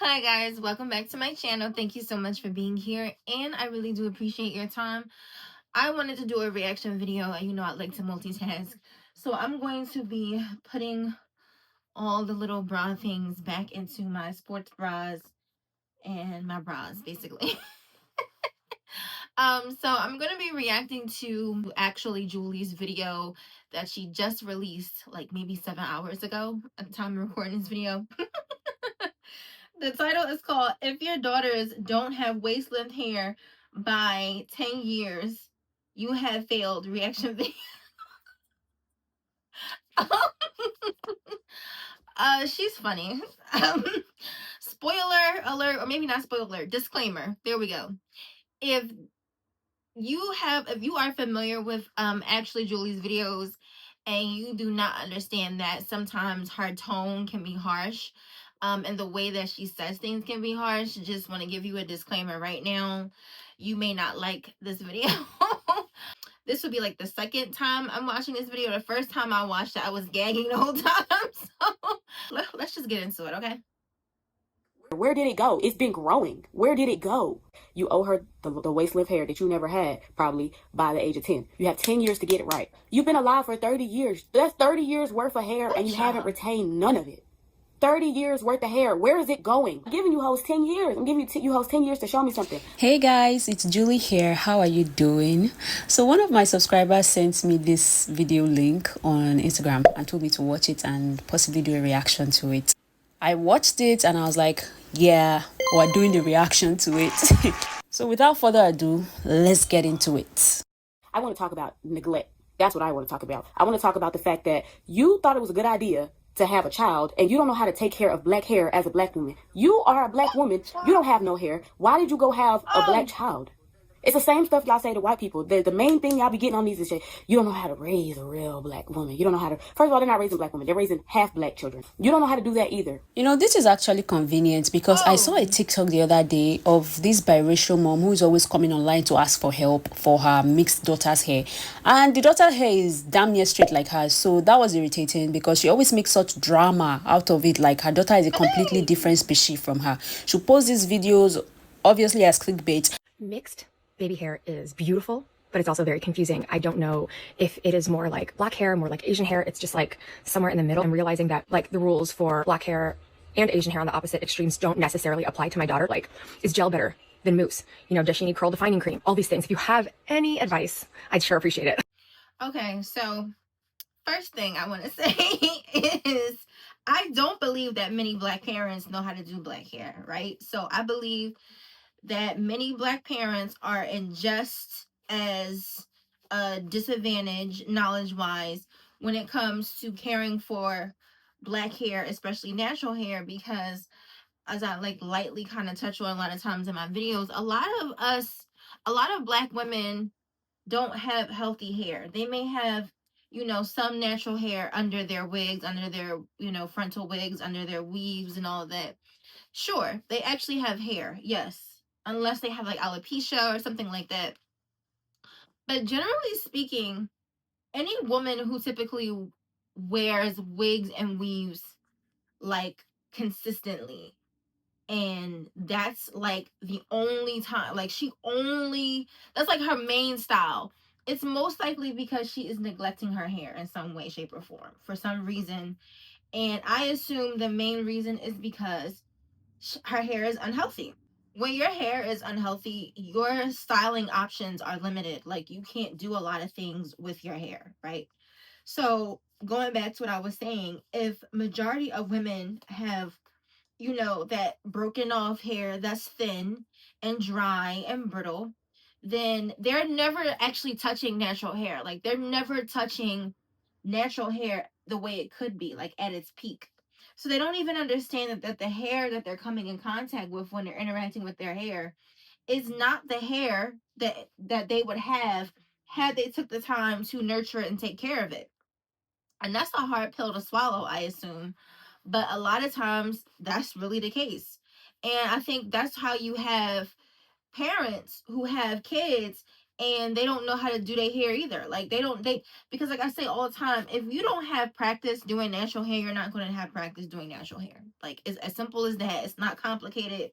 Hi guys, welcome back to my channel. Thank you so much for being here, and I really do appreciate your time. I wanted to do a reaction video, and I like to multitask. So I'm going to be putting all the little bra things back into my sports bras and my bras, basically. So I'm gonna be reacting to actually Julie's video that she just released like maybe 7 hours ago at the time of recording this video. The title is called If Your Daughters Don't Have Waist Length Hair by 10 Years, You Have Failed Reaction Video. She's funny. Um, Spoiler alert, or maybe not spoiler alert, disclaimer. There we go. If if you are familiar with actually Julie's videos and you do not understand that sometimes her tone can be harsh, and the way that she says things can be harsh, just want to give you a disclaimer right now. You may not like this video. This would be like the second time I'm watching this video. The first time I watched it, I was gagging the whole time. So let's just get into it, okay? Where did it go? It's been growing. Where did it go? You owe her the waist length hair that you never had, probably by the age of 10. You have 10 years to get it right. You've been alive for 30 years. That's 30 years worth of hair, and you haven't retained none of it. 30 years worth of hair. Where is it going? I'm giving you hoes 10 years. I'm giving you hoes 10 years to show me something. Hey guys, it's Julie here. How are you doing? So one of my subscribers sent me this video link on Instagram and told me to watch it and possibly do a reaction to it. I watched it and I was like, yeah, we're doing the reaction to it. So without further ado, let's get into it. I want to talk about neglect. That's what I want to talk about. I want to talk about the fact that you thought it was a good idea to have a child and you don't know how to take care of black hair as a black woman. You are a black woman. You don't have no hair. Why did you go have a black child? It's the same stuff y'all say to white people. The main thing y'all be getting on these is say, you don't know how to raise a real black woman. You don't know how to... First of all, they're not raising black women. They're raising half black children. You don't know how to do that either. This is actually convenient because I saw a TikTok the other day of this biracial mom who is always coming online to ask for help for her mixed daughter's hair. And the daughter's hair is damn near straight like hers. So that was irritating because she always makes such drama out of it. Like her daughter is a completely different species from her. She posts these videos obviously as clickbait. Mixed baby hair is beautiful, but it's also very confusing. I don't know if it is more like black hair, more like Asian hair. It's just like somewhere in the middle. I'm realizing that like the rules for black hair and Asian hair on the opposite extremes don't necessarily apply to my daughter. Like, is gel better than mousse? Does she need curl defining cream? All these things. If you have any advice, I'd sure appreciate it. Okay, so first thing I want to say is I don't believe that many black parents know how to do black hair, right? So I believe that many black parents are in just as a disadvantage knowledge-wise when it comes to caring for black hair, especially natural hair, because as I like lightly kind of touch on a lot of times in my videos, a lot of black women don't have healthy hair. They may have some natural hair under their wigs, under their frontal wigs, under their weaves and all of that. Sure, they actually have hair, yes, unless they have like alopecia or something like that. But generally speaking, any woman who typically wears wigs and weaves like consistently, and that's like the only time, like that's like her main style, it's most likely because she is neglecting her hair in some way, shape, or form for some reason. And I assume the main reason is because her hair is unhealthy. When your hair is unhealthy, your styling options are limited. Like, you can't do a lot of things with your hair, right? So going back to what I was saying, if majority of women have that broken off hair that's thin and dry and brittle, then they're never actually touching natural hair. Like, they're never touching natural hair the way it could be, like at its peak. So they don't even understand that the hair that they're coming in contact with when they're interacting with their hair is not the hair that they would have had they took the time to nurture it and take care of it. And that's a hard pill to swallow, I assume. But a lot of times that's really the case. And I think that's how you have parents who have kids and they don't know how to do their hair either. Like because like I say all the time, if you don't have practice doing natural hair, you're not going to have practice doing natural hair. Like, it's as simple as that. It's not complicated.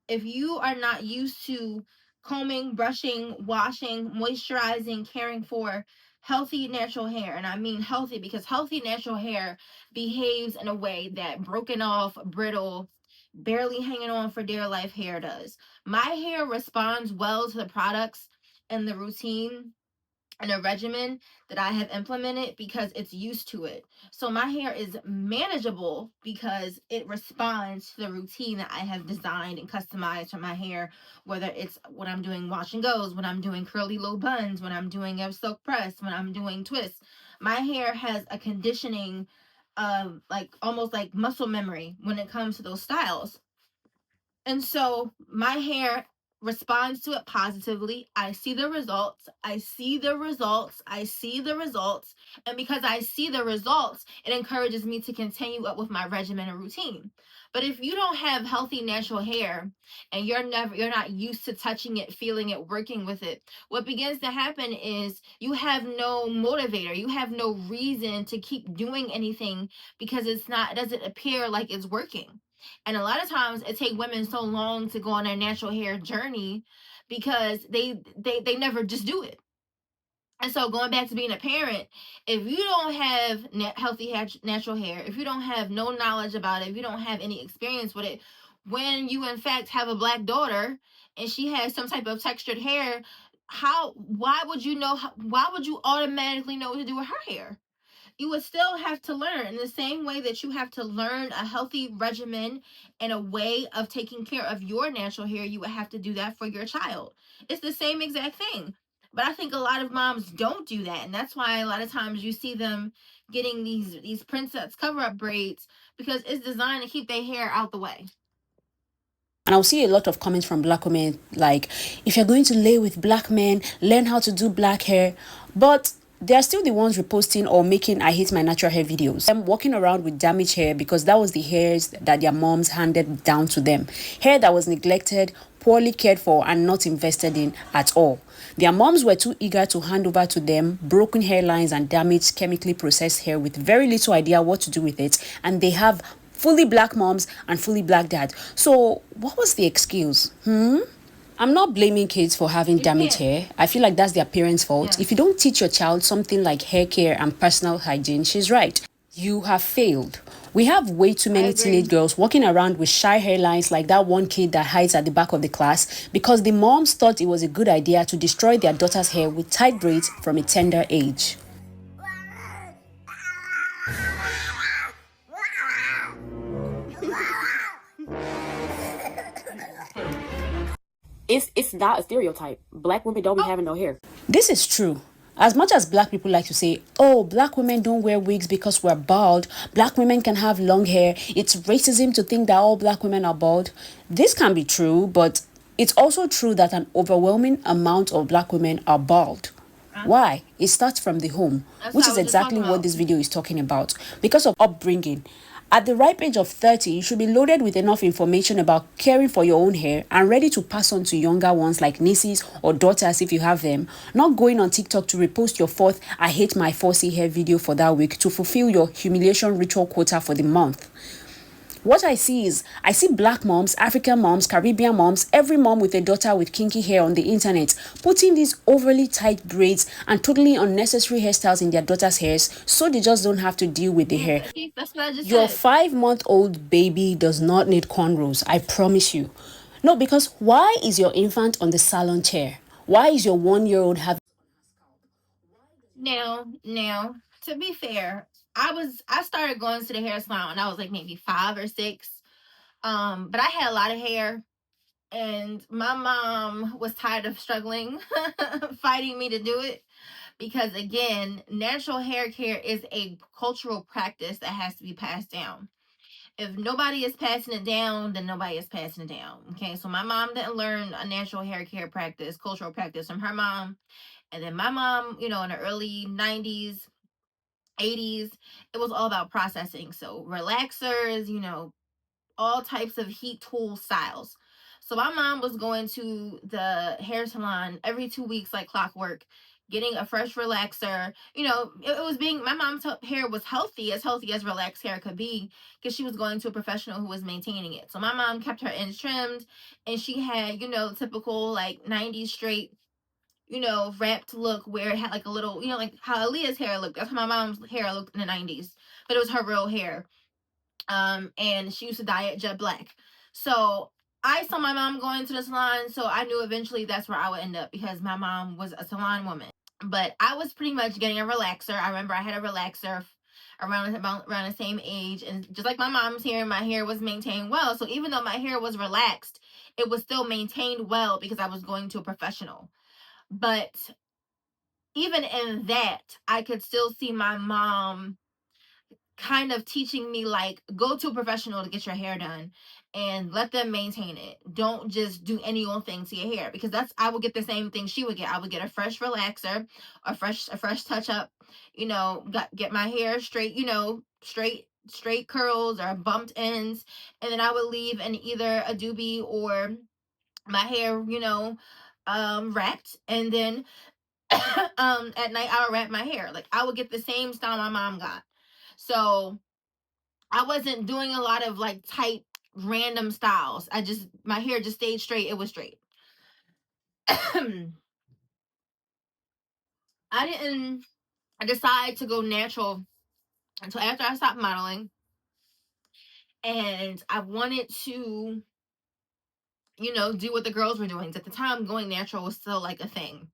If you are not used to combing, brushing, washing, moisturizing, caring for healthy natural hair, and I mean healthy because healthy natural hair behaves in a way that broken off, brittle, barely hanging on for dear life hair does. My hair responds well to the products and the routine and a regimen that I have implemented because it's used to it. So my hair is manageable because it responds to the routine that I have designed and customized for my hair, whether it's when I'm doing wash and goes, when I'm doing curly low buns, when I'm doing a silk press, when I'm doing twists. My hair has a conditioning of like almost like muscle memory when it comes to those styles. And so my hair responds to it positively. I see the results. I see the results. I see the results. And because I see the results, it encourages me to continue up with my regimen and routine. But if you don't have healthy natural hair and you're not used to touching it, feeling it, working with it, what begins to happen is you have no motivator. You have no reason to keep doing anything because it doesn't appear like it's working. And a lot of times it take women so long to go on their natural hair journey because they never just do it. And so going back to being a parent, if you don't have healthy natural hair, if you don't have no knowledge about it, if you don't have any experience with it, when you in fact have a black daughter and she has some type of textured hair, why would you know, why would you automatically know what to do with her hair? You would still have to learn in the same way that you have to learn a healthy regimen and a way of taking care of your natural hair. You would have to do that for your child. It's the same exact thing. But I think a lot of moms don't do that, and that's why a lot of times you see them getting these princess cover up braids because it's designed to keep their hair out the way. And I'll see a lot of comments from black women like, if you're going to lay with black men, learn how to do black hair. But they're still the ones reposting or making I hate my natural hair videos. I'm walking around with damaged hair because that was the hairs that their moms handed down to them. Hair that was neglected, poorly cared for, and not invested in at all. Their moms were too eager to hand over to them broken hairlines and damaged chemically processed hair with very little idea what to do with it. And they have fully black moms and fully black dad. So what was the excuse? I'm not blaming kids for having damaged hair. I feel like that's their parents' fault. Yeah. If you don't teach your child something like hair care and personal hygiene, she's right. You have failed. We have way too many teenage girls walking around with shy hairlines like that one kid that hides at the back of the class because the moms thought it was a good idea to destroy their daughter's hair with tight braids from a tender age. It's not a stereotype. Black women don't be having no hair. This is true. As much as black people like to say, oh, black women don't wear wigs because we're bald, black women can have long hair, it's racism to think that all black women are bald. This can be true, but it's also true that an overwhelming amount of black women are bald. Why? It starts from the home, which is exactly what this video is talking about. Because of upbringing. At the ripe age of 30, you should be loaded with enough information about caring for your own hair and ready to pass on to younger ones like nieces or daughters if you have them. Not going on TikTok to repost your fourth I hate my 4C hair video for that week to fulfill your humiliation ritual quota for the month. What I see black moms, African moms, Caribbean moms, every mom with a daughter with kinky hair on the internet putting these overly tight braids and totally unnecessary hairstyles in their daughter's hairs so they just don't have to deal with the hair. That's what I just Your said. 5-month-old baby does not need cornrows, I promise you. No, because why is your infant on the salon chair? Why is your 1-year-old having... Now, to be fair, I started going to the hair salon when I was like maybe 5 or 6. But I had a lot of hair, and my mom was tired of struggling fighting me to do it because, again, natural hair care is a cultural practice that has to be passed down. If nobody is passing it down, then nobody is passing it down. Okay, so my mom didn't learn a natural hair care practice, cultural practice from her mom. And then my mom, in the early 90s, 80s, it was all about processing. So relaxers, all types of heat tool styles. So my mom was going to the hair salon every 2 weeks like clockwork, getting a fresh relaxer. You know, it was being, my mom's hair was healthy as relaxed hair could be, because she was going to a professional who was maintaining it. So my mom kept her ends trimmed, and she had, you know, typical like 90s straight, you know, wrapped look where it had like a little, you know, like how Aaliyah's hair looked. That's how my mom's hair looked in the 90s, but it was her real hair. And she used to dye it jet black. So I saw my mom going to the salon, so I knew eventually that's where I would end up, because my mom was a salon woman. But I was pretty much getting a relaxer. I remember I had a relaxer around the same age, and just like my mom's hair, my hair was maintained well. So even though my hair was relaxed, it was still maintained well because I was going to a professional. But even in that, I could still see my mom kind of teaching me, like, go to a professional to get your hair done and let them maintain it. Don't just do any old thing to your hair, because that's, I would get the same thing she would get. I would get a fresh relaxer, a fresh touch up, you know, get my hair straight, you know, straight curls or bumped ends, and then I would leave in either a doobie or my hair, you know, wrapped, and then at night I would wrap my hair. Like, I would get the same style my mom got. So I wasn't doing a lot of like tight random styles. My hair just stayed straight. It was straight. I didn't decide to go natural until after I stopped modeling, and I wanted to, you know, do what the girls were doing. At the time, going natural was still like a thing.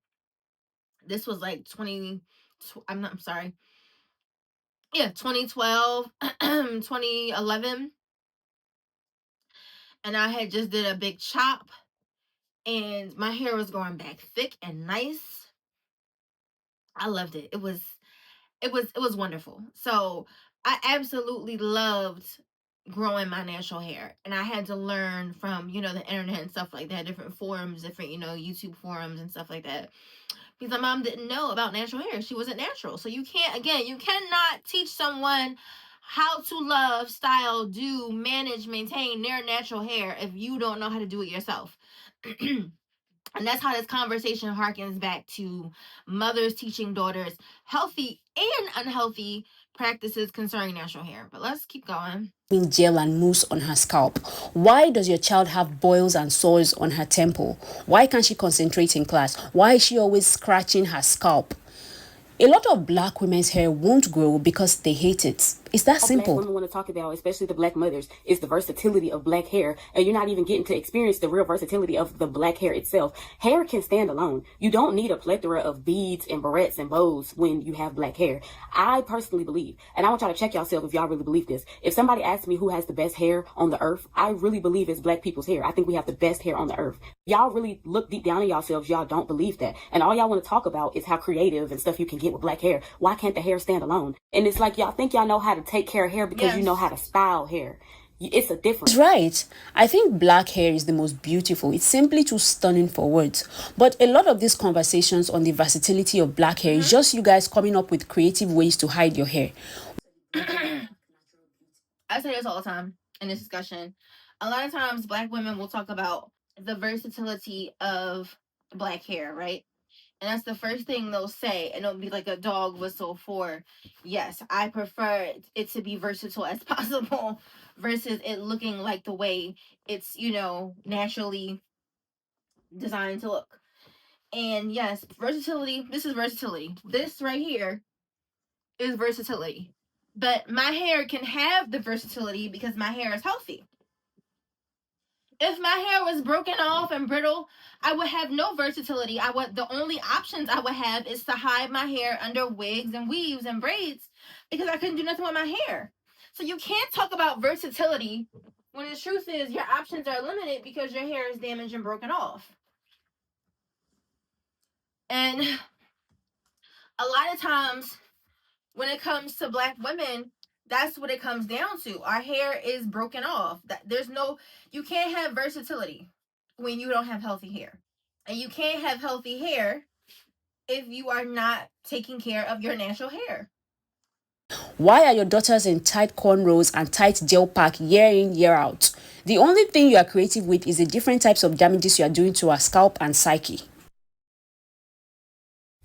This was like 2012, 2011. And I had just did a big chop, and my hair was growing back thick and nice. I loved it. It was wonderful. So I absolutely loved growing my natural hair, and I had to learn from, you know, the internet and stuff like that, different forums, different, you know, YouTube forums and stuff like that, because my mom didn't know about natural hair. She wasn't natural. So you cannot teach someone how to love, style, do, manage, maintain their natural hair if you don't know how to do it yourself. And that's how this conversation harkens back to mothers teaching daughters healthy and unhealthy practices concerning natural hair. But let's keep going. Gel and mousse on her scalp? Why does your child have boils and sores on her temple? Why can't she concentrate in class? Why is she always scratching her scalp? A lot of black women's hair won't grow because they hate it. It's that simple. Black women want to talk about, especially the black mothers, is the versatility of black hair, and you're not even getting to experience the real versatility of the black hair itself. Hair can stand alone. You don't need a plethora of beads and barrettes and bows when you have black hair. I personally believe, and I want y'all to check yourself if y'all really believe this. If somebody asks me who has the best hair on the earth, I really believe it's black people's hair. I think we have the best hair on the earth. Y'all really look deep down in yourselves, y'all don't believe that. And all y'all want to talk about is how creative and stuff you can get with black hair. Why can't the hair stand alone? And it's like y'all think y'all know how to take care of hair because you know how to style hair. It's a difference. Right. I think black hair is the most beautiful. It's simply too stunning for words. But a lot of these conversations on the versatility of black hair is just you guys coming up with creative ways to hide your hair. I say this all the time in this discussion. A lot of times black women will talk about the versatility of black hair, right? And that's the first thing they'll say, and it'll be like a dog whistle for, yes, I prefer it to be versatile as possible versus it looking like the way it's, you know, naturally designed to look. And yes, versatility, this is versatility. This right here is versatility. But my hair can have the versatility because my hair is healthy. If my hair was broken off and brittle, I would have no versatility. The only options I would have is to hide my hair under wigs and weaves and braids, because I couldn't do nothing with my hair. So you can't talk about versatility when the truth is your options are limited because your hair is damaged and broken off. And a lot of times when it comes to black women, that's what it comes down to. Our hair is broken off. You can't have versatility when you don't have healthy hair. And you can't have healthy hair if you are not taking care of your natural hair. Why are your daughters in tight cornrows and tight gel pack year in, year out? The only thing you are creative with is the different types of damages you are doing to her scalp and psyche.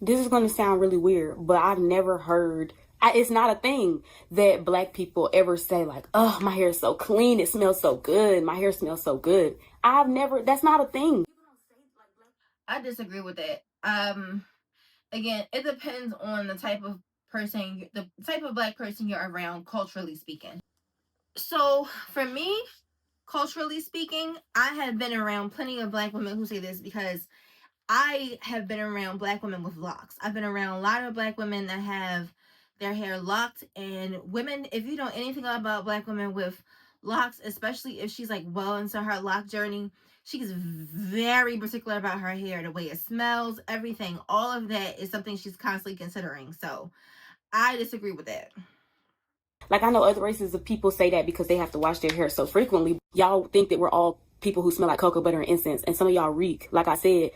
This is going to sound really weird, but I've never heard, it's not a thing that Black people ever say like, oh, my hair is so clean, it smells so good, my hair smells so good. That's not a thing. I disagree with that. Again, it depends on the type of person, the type of Black person you're around, culturally speaking. So for me, culturally speaking, I have been around plenty of Black women who say this because I have been around Black women with locks. I've been around a lot of Black women that have their hair locked, and women, if you know anything about Black women with locks, especially if she's like well into her lock journey, she's very particular about her hair, the way it smells, everything. All of that is something she's constantly considering. So I disagree with that. Like, I know other races of people say that because they have to wash their hair so frequently. Y'all think that we're all people who smell like cocoa butter and incense, and some of y'all reek. Like I said,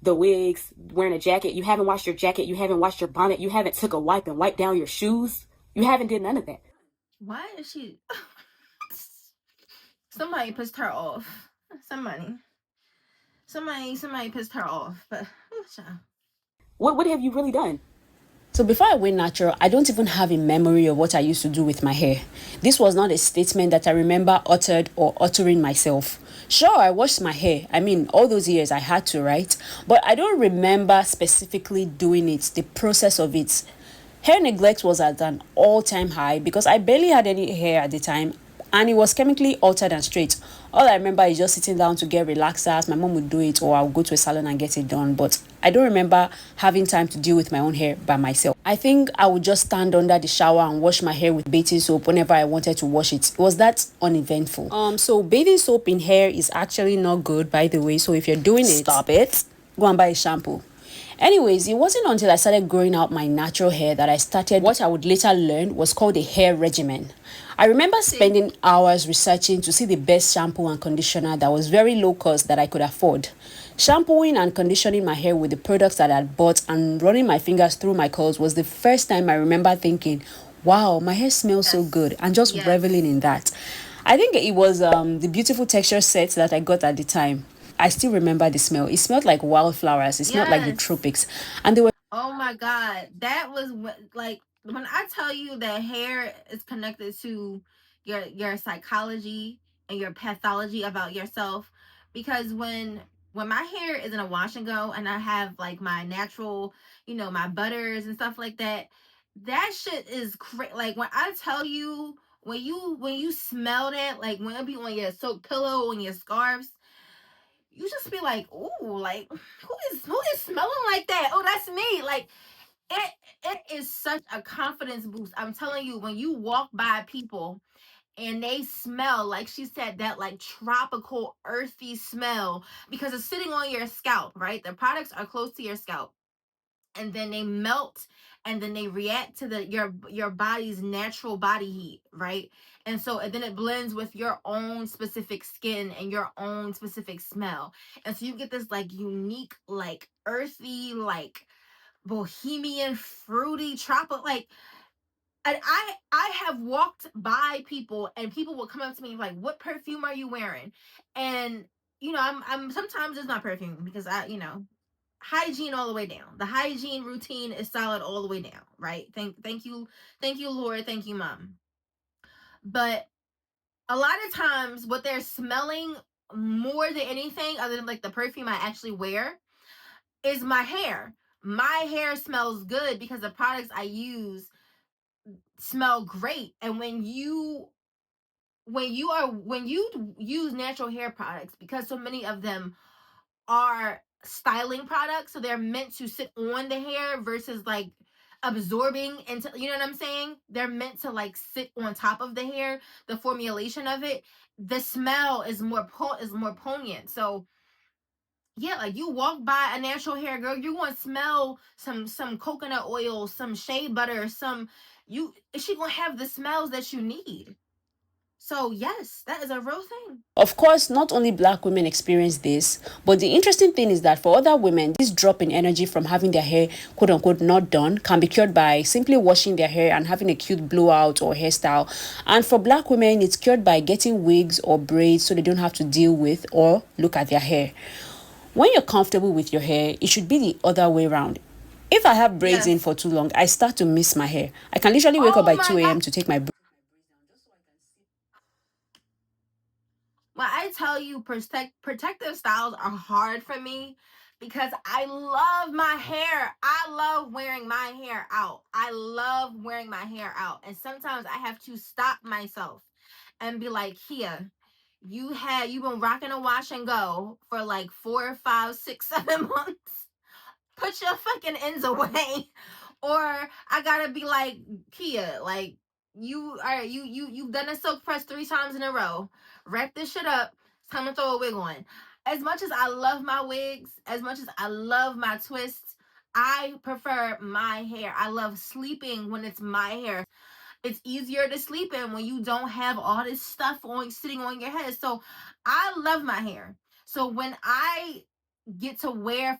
the wigs, wearing a jacket, you haven't washed your jacket, you haven't washed your bonnet, you haven't took a wipe and wiped down your shoes. You haven't did none of that. Why is she... Somebody pissed her off. Somebody pissed her off. But What have you really done? So before I went natural, I don't even have a memory of what I used to do with my hair. This was not a statement that I remember uttered or uttering myself. Sure, I washed my hair. I mean, all those years I had to, right? But I don't remember specifically doing it, the process of it. Hair neglect was at an all-time high because I barely had any hair at the time, and it was chemically altered and straight. All I remember is just sitting down to get relaxers. My mom would do it, or I would go to a salon and get it done. But I don't remember having time to deal with my own hair by myself. I think I would just stand under the shower and wash my hair with bathing soap whenever I wanted to wash it. It was that uneventful. So bathing soap in hair is actually not good, by the way. So if you're doing it, stop it. Go and buy a shampoo. Anyways, it wasn't until I started growing out my natural hair that I started what I would later learn was called a hair regimen. I remember spending hours researching to see the best shampoo and conditioner that was very low cost that I could afford. Shampooing and conditioning my hair with the products that I had bought and running my fingers through my curls was the first time I remember thinking, wow, my hair smells so good, and just reveling in that. I think it was the beautiful texture sets that I got at the time. I still remember the smell. It smelled like wildflowers. It smelled like the tropics. And they were... Oh my God. That was like when I tell you that hair is connected to your psychology and your pathology about yourself. Because when my hair is in a wash and go and I have like my natural, my butters and stuff like that, that shit is like when I tell you, when you smell that, like when it be on your soap pillow, on your scarves, you just be like, ooh, like who is smelling like that? Oh, that's me. Like it is such a confidence boost. I'm telling you, when you walk by people and they smell, like she said, that like tropical earthy smell because it's sitting on your scalp, right? The products are close to your scalp, and then they melt, and then they react to your body's natural body heat, right? And then it blends with your own specific skin and your own specific smell, and so you get this like unique, like earthy, like bohemian, fruity, tropical, like. And I have walked by people, and people will come up to me like, what perfume are you wearing? And I'm sometimes it's not perfume because hygiene all the way down. The hygiene routine is solid all the way down, right? Thank you, Lord, thank you, Mom. But a lot of times what they're smelling more than anything, other than like the perfume I actually wear, is my hair. My hair smells good because the products I use smell great. And when you use natural hair products, because so many of them are styling products, so they're meant to sit on the hair versus like absorbing into, you know what I'm saying? They're meant to like sit on top of the hair. The formulation of it, the smell is more poignant. So yeah, like you walk by a natural hair girl, you're gonna smell some coconut oil, some shea butter, she gonna have the smells that you need. So yes, that is a real thing. Of course, not only black women experience this, but the interesting thing is that for other women, this drop in energy from having their hair quote unquote not done can be cured by simply washing their hair and having a cute blowout or hairstyle. And for black women, it's cured by getting wigs or braids so they don't have to deal with or look at their hair. When you're comfortable with your hair, it should be the other way around. If I have braids in Yes. for too long, I start to miss my hair. I can literally wake up Oh by my 2 God. a.m. to take my When I tell you protective styles are hard for me because I love my hair. I love wearing my hair out. I love wearing my hair out. And sometimes I have to stop myself and be like, Kia, you've been rocking a wash and go for like 4, 5, 6, 7 months. Put your fucking ends away. Or I gotta be like, Kia, like you've done a silk press 3 times in a row. Wrap this shit up. It's time to throw a wig on. As much as I love my wigs, as much as I love my twists, I prefer my hair. I love sleeping when it's my hair. It's easier to sleep in when you don't have all this stuff on sitting on your head. So I love my hair. So when I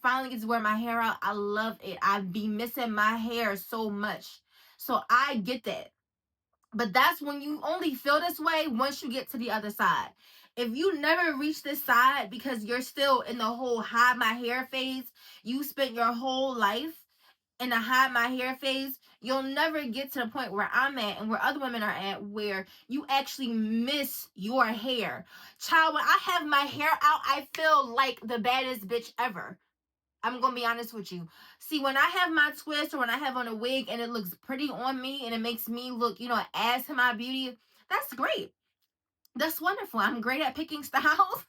finally get to wear my hair out, I love it. I be missing my hair so much. So I get that. But that's when you only feel this way once you get to the other side. If you never reach this side because you're still in the whole hide my hair phase, you spent your whole life in the hide my hair phase, you'll never get to the point where I'm at and where other women are at, where you actually miss your hair. Child, when I have my hair out, I feel like the baddest bitch ever. I'm gonna be honest with you. See, when I have my twist or when I have on a wig and it looks pretty on me and it makes me look, add to my beauty, that's great. That's wonderful. I'm great at picking styles.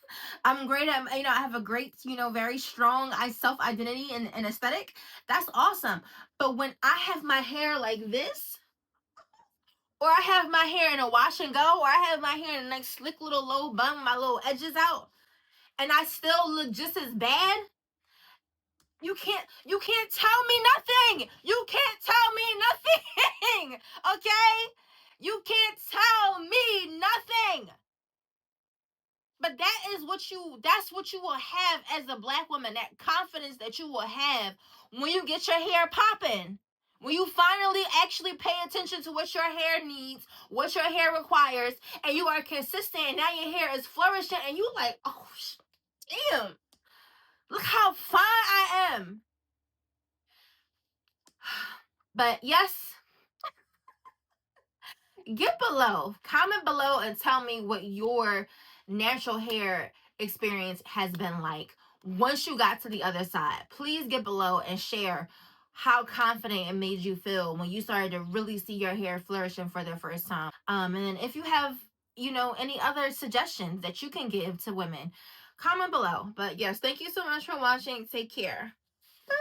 I'm great at, I have a great, very strong self identity and aesthetic. That's awesome. But when I have my hair like this, or I have my hair in a wash and go, or I have my hair in a nice slick little low bun, my little edges out, and I still look just as bad, you can't tell me nothing. You can't tell me nothing. Okay? You can't tell me nothing. But that's what you will have as a black woman, that confidence that you will have when you get your hair popping. When you finally actually pay attention to what your hair needs, what your hair requires, and you are consistent, and now your hair is flourishing, and you like, oh, damn, look how fine I am. But yes, comment below and tell me what your natural hair experience has been like once you got to the other side. Please get below and share how confident it made you feel when you started to really see your hair flourishing for the first time. And then if you have, any other suggestions that you can give to women, comment below. But yes, thank you so much for watching. Take care. Bye.